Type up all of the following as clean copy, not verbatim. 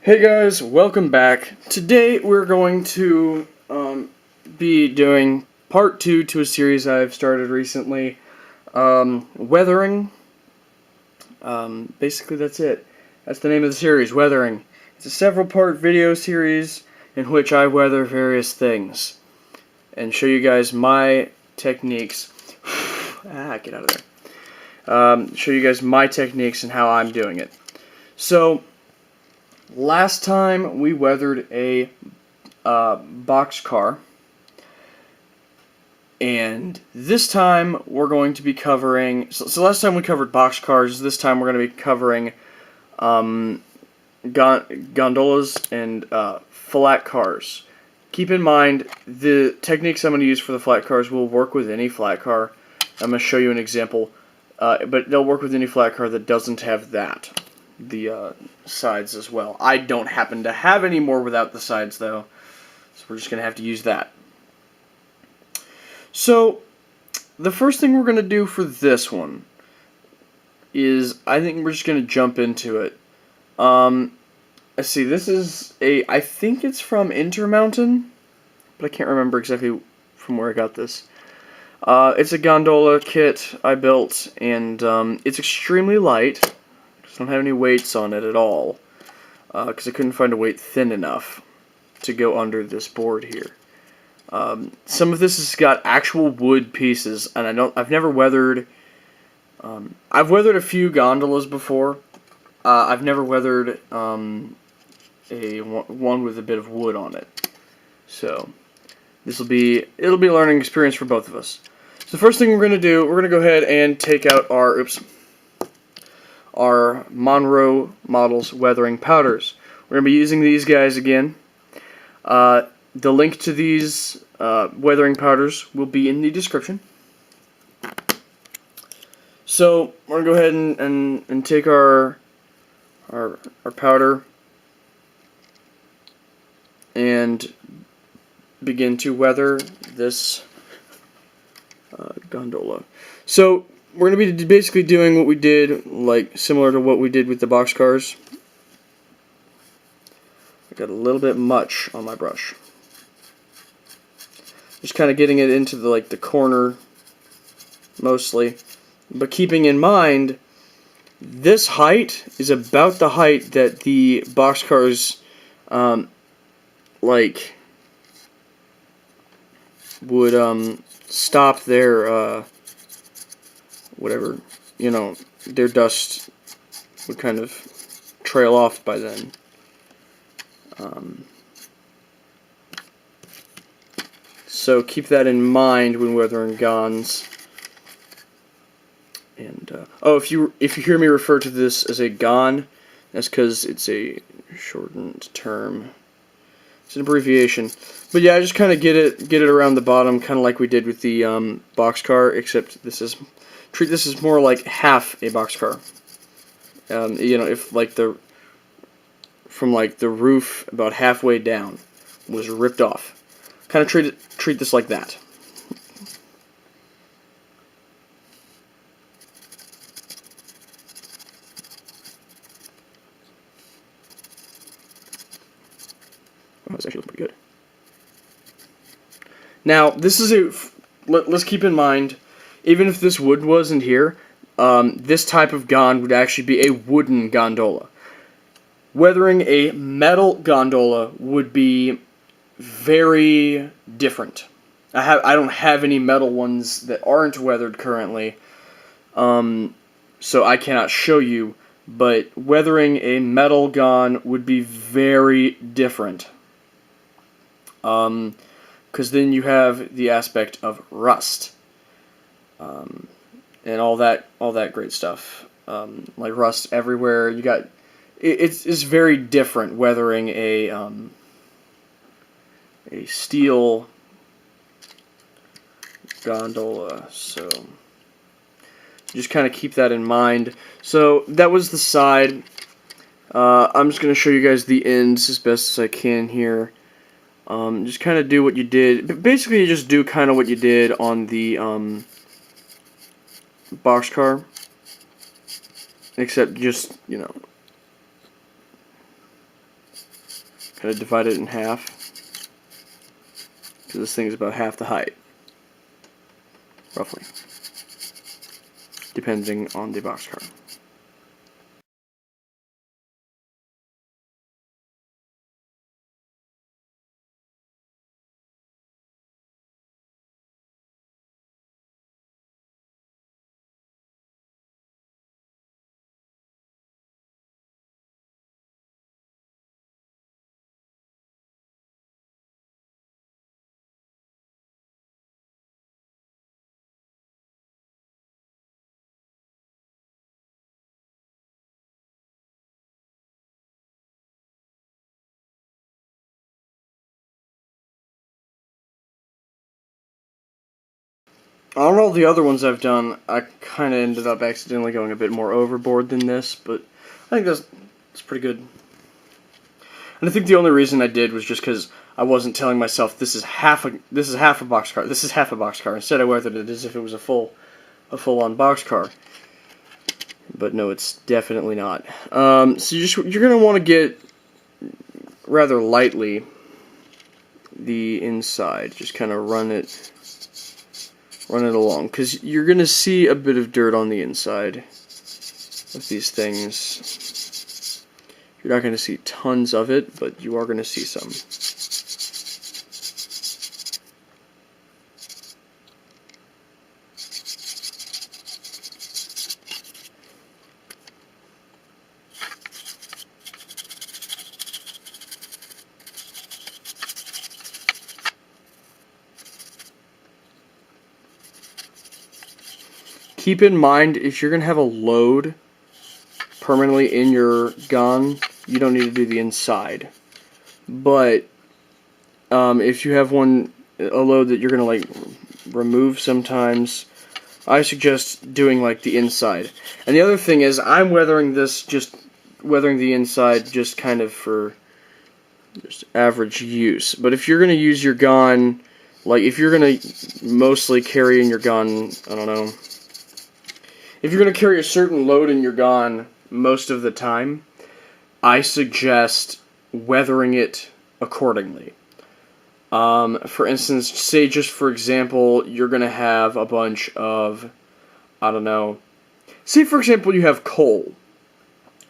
Hey guys, welcome back. Today we're going to be doing part 2 to a series I've started recently, Weathering. Basically that's it. That's the name of the series, Weathering. It's a several part video series in which I weather various things and show you guys my techniques. Get out of there. Show you guys my techniques and how I'm doing it. So, last time we weathered a boxcar, and this time we're going to be covering. So last time we covered boxcars. This time we're going to be covering gondolas and flat cars. Keep in mind the techniques I'm going to use for the flat cars will work with any flat car. I'm going to show you an example, but they'll work with any flat car that doesn't have the sides as well. I don't happen to have any more without the sides though, so we're just going to have to use that. So, the first thing we're going to do for this one is, I think we're just going to jump into it. Let's see, this is I think it's from Intermountain, but I can't remember exactly from where I got this. It's a gondola kit I built, and it's extremely light. I don't have any weights on it at all, because I couldn't find a weight thin enough to go under this board here. Some of this has got actual wood pieces, and I've never weathered. I've weathered a few gondolas before. I've never weathered one with a bit of wood on it. So it'll be a learning experience for both of us. So the first thing we're going to do, we're going to go ahead and take out our Monroe Models weathering powders. We're going to be using these guys again. The link to these weathering powders will be in the description. So we're going to go ahead and take our powder and begin to weather this gondola. So we're going to be basically doing what we did, like similar to what we did with the boxcars. I got a little bit much on my brush. Just kind of getting it into the corner mostly, but keeping in mind this height is about the height that the boxcars would stop their whatever, their dust would kind of trail off by then. So keep that in mind when weathering gons. And if you hear me refer to this as a gon, that's because it's a shortened term. It's an abbreviation. But yeah, I just kind of get it around the bottom, kind of like we did with the boxcar, except treat this as more like half a boxcar. If from the roof about halfway down was ripped off, kind of treat this like that. Oh, that's actually looking pretty good. Now, this is let's keep in mind, even if this wood wasn't here, this type of gon would actually be a wooden gondola. Weathering a metal gondola would be very different. I don't have any metal ones that aren't weathered currently, so I cannot show you, but weathering a metal gon would be very different. Because then you have the aspect of rust, and all that great stuff, like rust everywhere. You got it's very different weathering a steel gondola. So just kind of keep that in mind. So that was the side. I'm just going to show you guys the ends as best as I can here. Just kind of do what you did. Basically, you just do kind of what you did on the boxcar, except just Kind of divide it in half, because this thing is about half the height, roughly, depending on the boxcar. On all the other ones I've done, I kind of ended up accidentally going a bit more overboard than this, but I think that's pretty good. And I think the only reason I did was just because I wasn't telling myself this is half a boxcar, this is half a boxcar. Instead, I weathered it as if it was a full-on boxcar. But no, it's definitely not. So you're gonna want to get rather lightly the inside, just kind of run it along, because you're going to see a bit of dirt on the inside of these things. You're not going to see tons of it, but you are going to see some. Keep in mind, if you're going to have a load permanently in your gun, you don't need to do the inside. But if you have a load that you're going to like remove sometimes, I suggest doing like the inside. And the other thing is, I'm weathering the inside just kind of for just average use. But if you're going to use your gun, like if you're going to mostly carry in your gun, I don't know, if you're going to carry a certain load in your gun most of the time, I suggest weathering it accordingly. For instance, say just for example, you're going to have a bunch of, I don't know, say for example you have coal.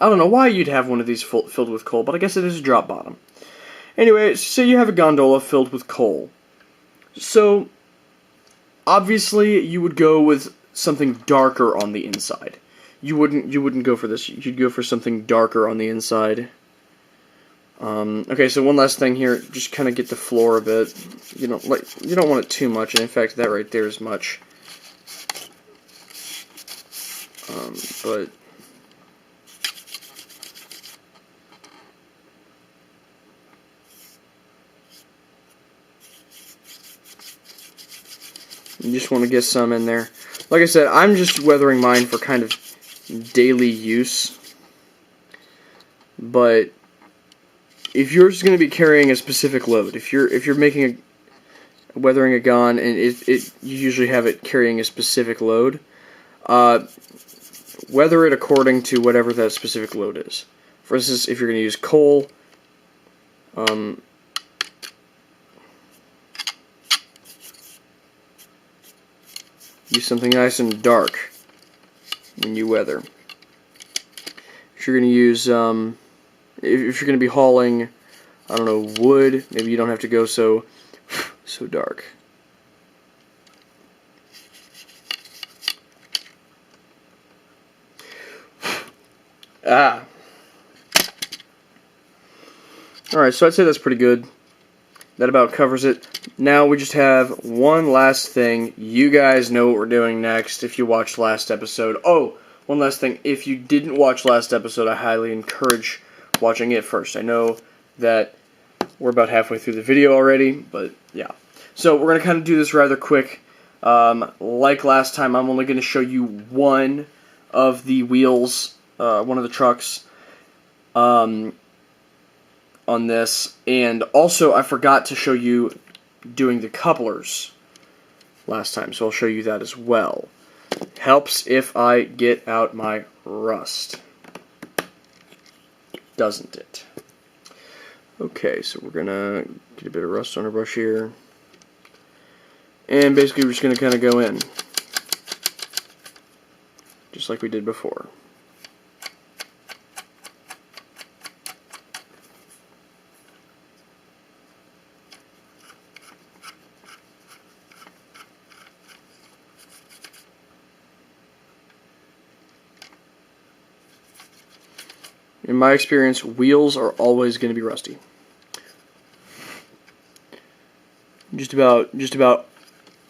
I don't know why you'd have one of these filled with coal, but I guess it is a drop bottom. Anyway, say you have a gondola filled with coal. So, obviously you would go with something darker on the inside. You wouldn't go for this. You'd go for something darker on the inside. Okay, so one last thing here. Just kind of get the floor a bit. You don't want it too much, and in fact, that right there is much. But you just want to get some in there. Like I said, I'm just weathering mine for kind of daily use. But if you're just going to be carrying a specific load, if you're making weathering a gun and you usually have it carrying a specific load, weather it according to whatever that specific load is. For instance, if you're going to use coal, use something nice and dark when you weather. If you're going to use, if you're going to be hauling, I don't know, wood, maybe you don't have to go so dark. Alright, so I'd say that's pretty good. That about covers it. Now we just have one last thing. You guys know what we're doing next if you watched last episode. Oh, one last thing. If you didn't watch last episode, I highly encourage watching it first. I know that we're about halfway through the video already, but yeah. So we're going to kind of do this rather quick. Like last time, I'm only going to show you one of the wheels, one of the trucks, on this, and also I forgot to show you doing the couplers last time, so I'll show you that as well. Helps if I get out my rust, doesn't it? Okay, so we're gonna get a bit of rust on our brush here. And basically we're just gonna kind of go in. Just like we did before. In my experience, wheels are always going to be rusty. Just about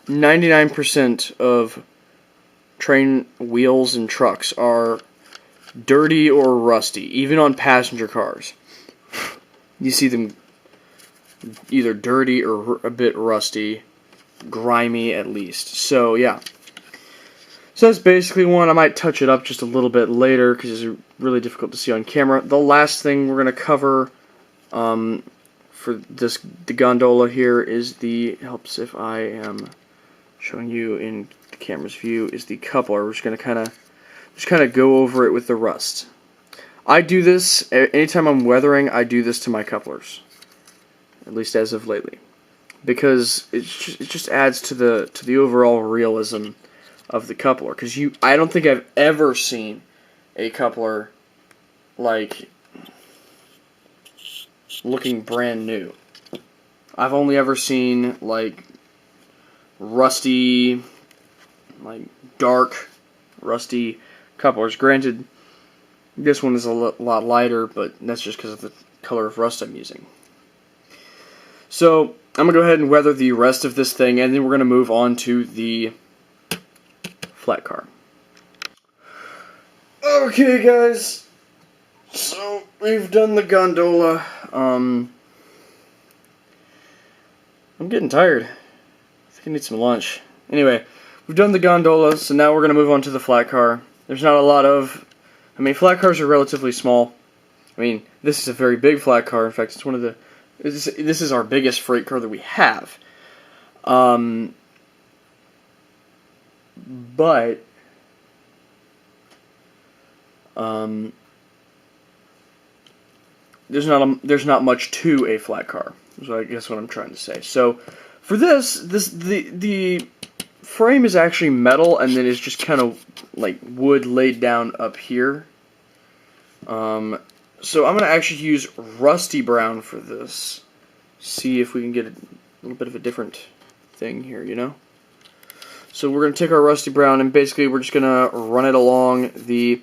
99% of train wheels and trucks are dirty or rusty, even on passenger cars. You see them either dirty or a bit rusty, grimy at least. So yeah. So that's basically one. I might touch it up just a little bit later because it's really difficult to see on camera. The last thing we're going to cover for the gondola here is helps if I am showing you in the camera's view, is the coupler. We're just going to kind of go over it with the rust. I do this anytime I'm weathering. I do this to my couplers, at least as of lately, because it just adds to the overall realism of the coupler. Because I don't think I've ever seen a coupler like looking brand new. I've only ever seen like rusty, like dark rusty couplers. Granted, this one is a lot lighter, but that's just because of the color of rust I'm using. So I'm gonna go ahead and weather the rest of this thing, and then we're gonna move on to the flat car. Okay, guys. So we've done the gondola. I'm getting tired. I think I need some lunch. Anyway, we've done the gondola, so now we're gonna move on to the flat car. There's not a lot of. I mean, flat cars are relatively small. I mean, this is a very big flat car. In fact, it's one of the. This is our biggest freight car that we have. But there's not much to a flat car. So I guess what I'm trying to say. So for the frame is actually metal, and then it's just kind of like wood laid down up here. So I'm gonna actually use rusty brown for this. See if we can get a little bit of a different thing here, you know. So we're gonna take our rusty brown, and basically we're just gonna run it along the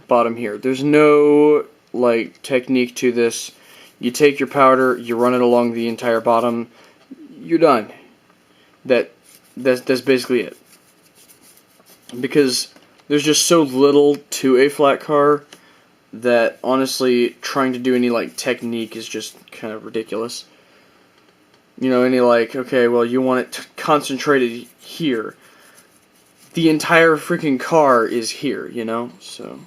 bottom here. There's no like technique to this. You take your powder, you run it along the entire bottom. You're done. That's basically it. Because there's just so little to a flat car that honestly trying to do any like technique is just kind of ridiculous. You know, any like, okay, well, you want it concentrated here. The entire freaking car is here, you know? So.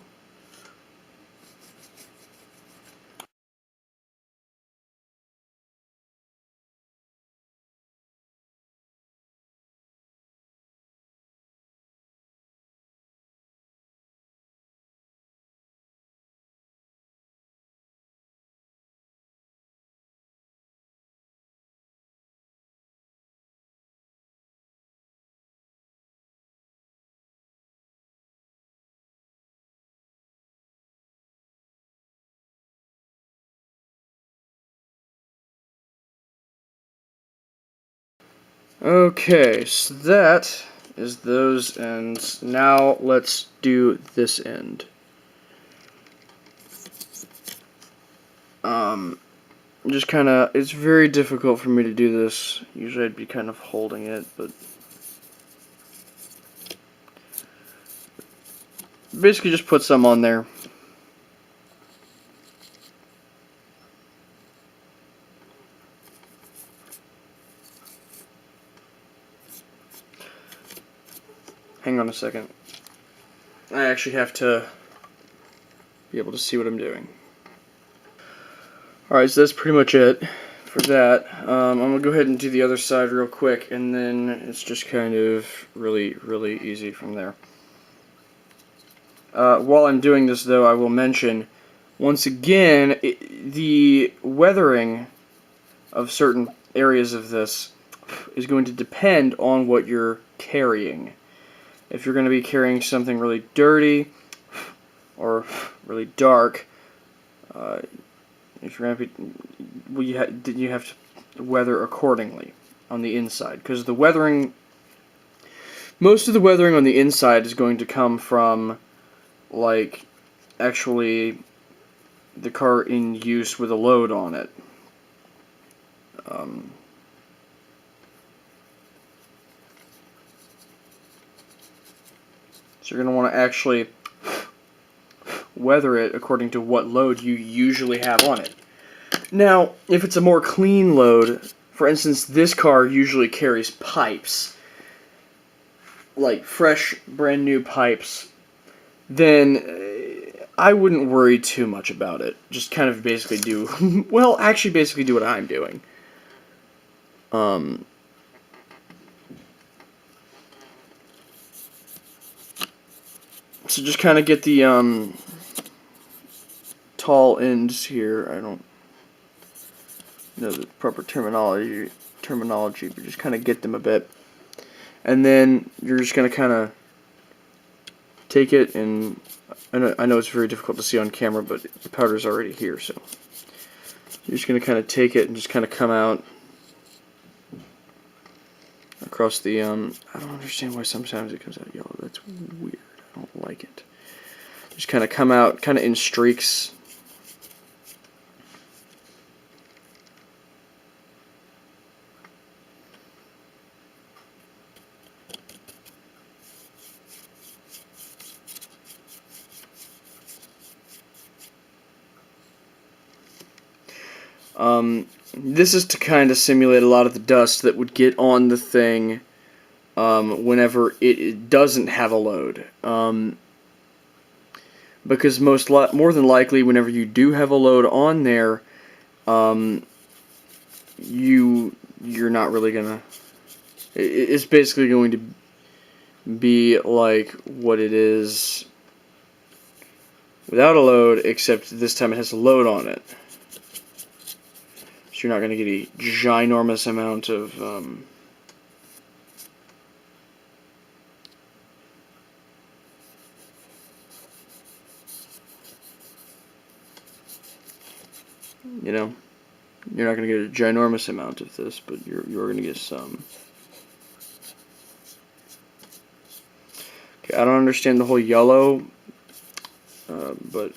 Okay, so that is those ends. Now let's do this end. Just kind of, it's very difficult for me to do this. Usually I'd be kind of holding it, but basically just put some on there. Hang on a second. I actually have to be able to see what I'm doing. Alright, so that's pretty much it for that. I'm going to go ahead and do the other side real quick, and then it's just kind of really, really easy from there. While I'm doing this, though, I will mention, once again, the weathering of certain areas of this is going to depend on what you're carrying. If you're going to be carrying something really dirty or really dark, if you're going to be, well, you have to weather accordingly on the inside, because the weathering, most of the weathering on the inside is going to come from, like, actually the car in use with a load on it. So you're going to want to actually weather it according to what load you usually have on it. Now, if it's a more clean load, for instance, this car usually carries pipes, like fresh, brand new pipes, then I wouldn't worry too much about it. Just kind of basically do, well, actually basically do what I'm doing. So just kind of get the tall ends here. I don't know the proper terminology, but just kind of get them a bit. And then you're just going to kind of take it, and I know it's very difficult to see on camera, but the powder's already here, so you're just going to kind of take it and just kind of come out across the, I don't understand why sometimes it comes out yellow. That's weird. I don't like it. Just kind of come out kind of in streaks. This is to kind of simulate a lot of the dust that would get on the thing whenever it doesn't have a load. Because more than likely, whenever you do have a load on there, you're not really gonna. It's basically going to be like what it is without a load, except this time it has a load on it. So you're not going to get a ginormous amount of you know, you're not going to get a ginormous amount of this, but you're going to get some. Okay, I don't understand the whole yellow, but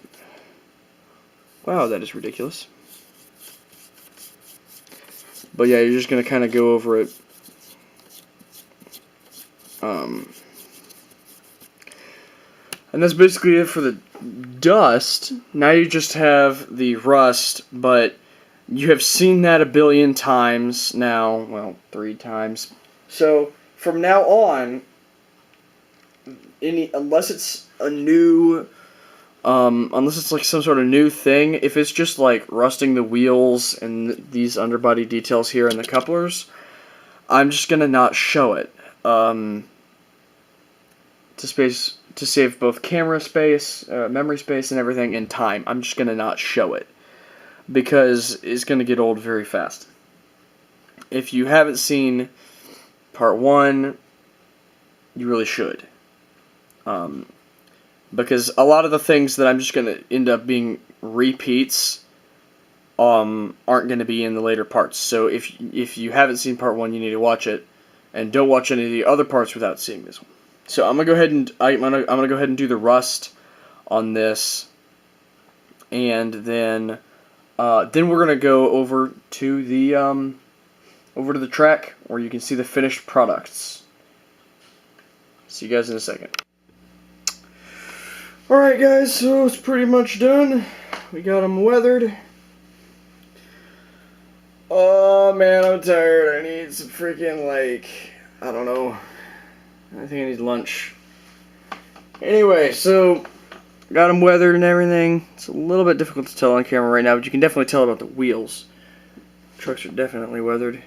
wow, that is ridiculous. But yeah, you're just going to kind of go over it. And that's basically it for the dust. Now you just have the rust, but you have seen that a billion times now. Well, 3 times. So from now on, unless it's a new, unless it's like some sort of new thing, if it's just like rusting the wheels and these underbody details here and the couplers, I'm just gonna not show it. To save both camera space, memory space, and everything, and time. I'm just gonna not show it because it's gonna get old very fast. If you haven't seen part 1, you really should. Because a lot of the things that I'm just going to end up being repeats aren't going to be in the later parts. So if you haven't seen part 1, you need to watch it, and don't watch any of the other parts without seeing this one. So I'm gonna go ahead and I'm gonna go ahead and do the rust on this, and then we're gonna go over to the track where you can see the finished products. See you guys in a second. Alright guys, so it's pretty much done. We got them weathered. Oh man, I'm tired. I need some freaking, like, I don't know. I think I need lunch. Anyway, so got them weathered and everything. It's a little bit difficult to tell on camera right now, but you can definitely tell about the wheels. Trucks are definitely weathered.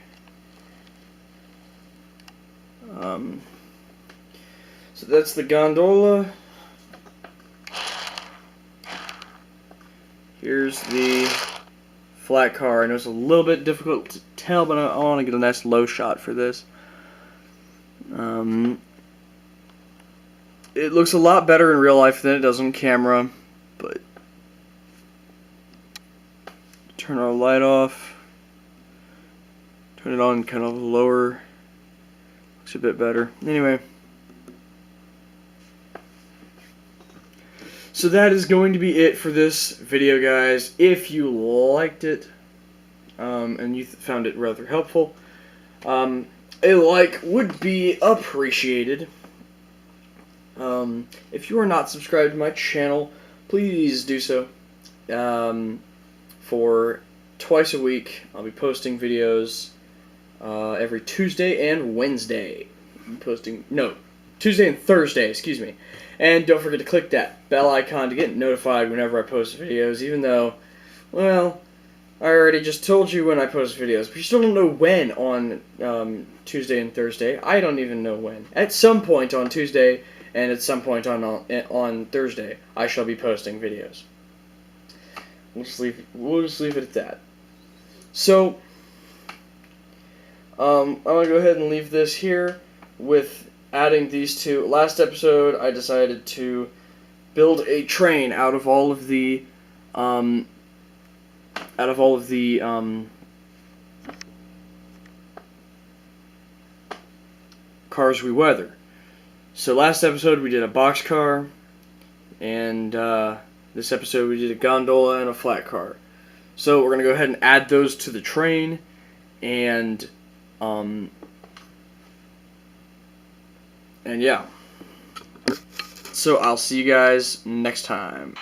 So that's the gondola. Here's the flat car. I know it's a little bit difficult to tell, but I want to get a nice low shot for this. It looks a lot better in real life than it does on camera, but turn our light off. Turn it on kind of lower. Looks a bit better. Anyway. So that is going to be it for this video, guys. If you liked it, and you found it rather helpful, a like would be appreciated. If you are not subscribed to my channel, please do so. For twice a week, I'll be posting videos every Tuesday and Wednesday. Tuesday and Thursday, excuse me. And don't forget to click that bell icon to get notified whenever I post videos, even though, well, I already just told you when I post videos, but you still don't know when on Tuesday and Thursday. I don't even know when. At some point on Tuesday and at some point on Thursday, I shall be posting videos. We'll just leave it at that. So, I'm going to go ahead and leave this here with adding these two. Last episode, I decided to build a train out of all of the cars we weather. So last episode we did a boxcar, and this episode we did a gondola and a flat car. So we're gonna go ahead and add those to the train, and yeah. So I'll see you guys next time.